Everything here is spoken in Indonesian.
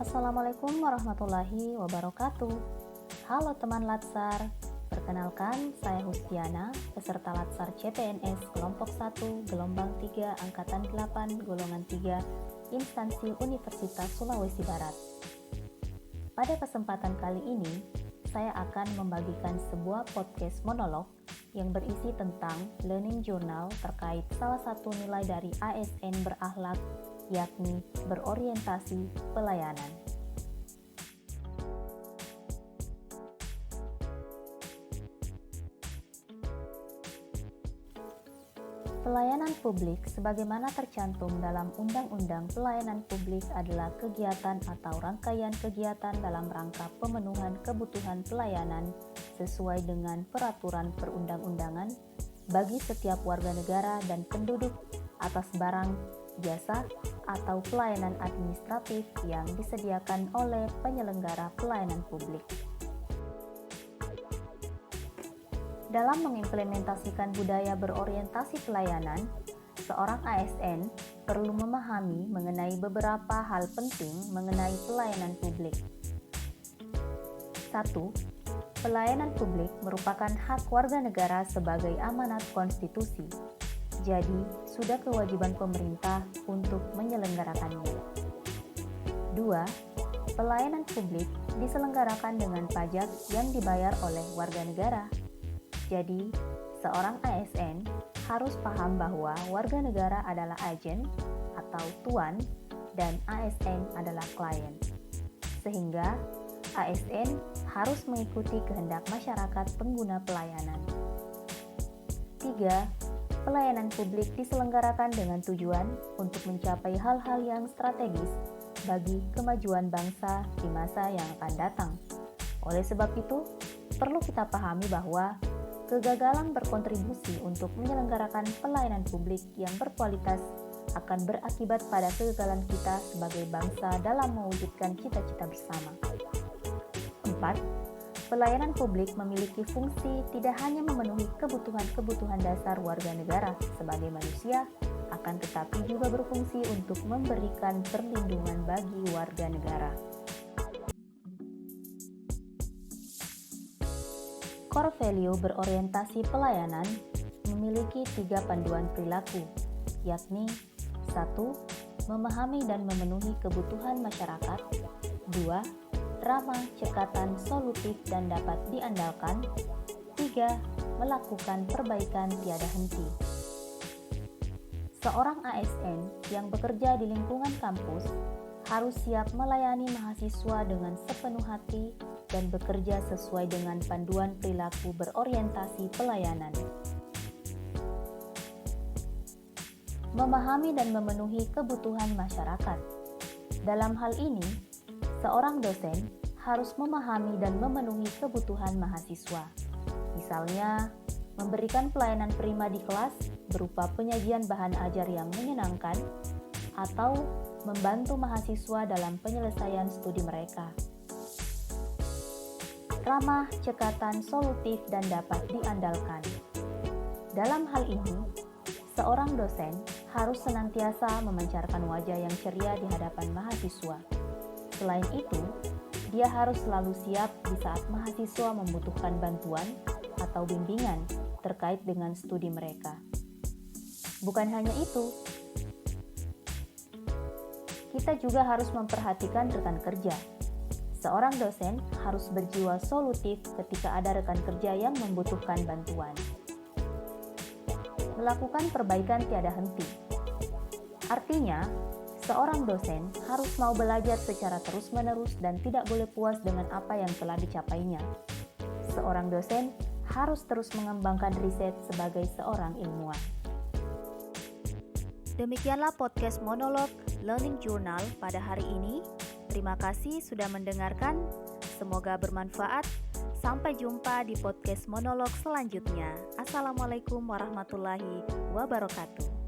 Assalamualaikum warahmatullahi wabarakatuh. Halo teman Latsar, perkenalkan saya Hustiana, peserta Latsar CPNS Kelompok 1, Gelombang 3, Angkatan 8, Golongan 3, Instansi Universitas Sulawesi Barat. Pada kesempatan kali ini, saya akan membagikan sebuah podcast monolog yang berisi tentang learning journal terkait salah satu nilai dari ASN berakhlak, yakni berorientasi pelayanan. Pelayanan publik sebagaimana tercantum dalam Undang-Undang Pelayanan Publik adalah kegiatan atau rangkaian kegiatan dalam rangka pemenuhan kebutuhan pelayanan sesuai dengan peraturan perundang-undangan bagi setiap warga negara dan penduduk atas barang, jasa, atau pelayanan administratif yang disediakan oleh penyelenggara pelayanan publik. Dalam mengimplementasikan budaya berorientasi pelayanan, seorang ASN perlu memahami mengenai beberapa hal penting mengenai pelayanan publik. 1. Pelayanan publik merupakan hak warga negara sebagai amanat konstitusi. Jadi, sudah kewajiban pemerintah untuk menyelenggarakannya. 2. Pelayanan publik diselenggarakan dengan pajak yang dibayar oleh warga negara. Jadi, seorang ASN harus paham bahwa warga negara adalah agen atau tuan dan ASN adalah klien. Sehingga, ASN harus mengikuti kehendak masyarakat pengguna pelayanan. 3. Pelayanan publik diselenggarakan dengan tujuan untuk mencapai hal-hal yang strategis bagi kemajuan bangsa di masa yang akan datang. Oleh sebab itu, perlu kita pahami bahwa kegagalan berkontribusi untuk menyelenggarakan pelayanan publik yang berkualitas akan berakibat pada kegagalan kita sebagai bangsa dalam mewujudkan cita-cita bersama. 4. Pelayanan publik memiliki fungsi tidak hanya memenuhi kebutuhan-kebutuhan dasar warga negara sebagai manusia, akan tetapi juga berfungsi untuk memberikan perlindungan bagi warga negara. Core value berorientasi pelayanan memiliki 3 panduan perilaku, yakni 1. Memahami dan memenuhi kebutuhan masyarakat. 2. Ramah, cekatan, solutif, dan dapat diandalkan. 3. Melakukan perbaikan tiada henti. Seorang ASN yang bekerja di lingkungan kampus harus siap melayani mahasiswa dengan sepenuh hati dan bekerja sesuai dengan panduan perilaku berorientasi pelayanan. Memahami dan memenuhi kebutuhan masyarakat. Dalam hal ini, seorang dosen harus memahami dan memenuhi kebutuhan mahasiswa. Misalnya, memberikan pelayanan prima di kelas berupa penyajian bahan ajar yang menyenangkan atau membantu mahasiswa dalam penyelesaian studi mereka. Ramah, cekatan, solutif, dan dapat diandalkan. Dalam hal ini, seorang dosen harus senantiasa memancarkan wajah yang ceria di hadapan mahasiswa. Selain itu, dia harus selalu siap di saat mahasiswa membutuhkan bantuan atau bimbingan terkait dengan studi mereka. Bukan hanya itu, kita juga harus memperhatikan rekan kerja. Seorang dosen harus berjiwa solutif ketika ada rekan kerja yang membutuhkan bantuan. Melakukan perbaikan tiada henti. Artinya, seorang dosen harus mau belajar secara terus-menerus dan tidak boleh puas dengan apa yang telah dicapainya. Seorang dosen harus terus mengembangkan riset sebagai seorang ilmuwan. Demikianlah podcast monolog Learning Journal pada hari ini. Terima kasih sudah mendengarkan. Semoga bermanfaat. Sampai jumpa di podcast monolog selanjutnya. Assalamualaikum warahmatullahi wabarakatuh.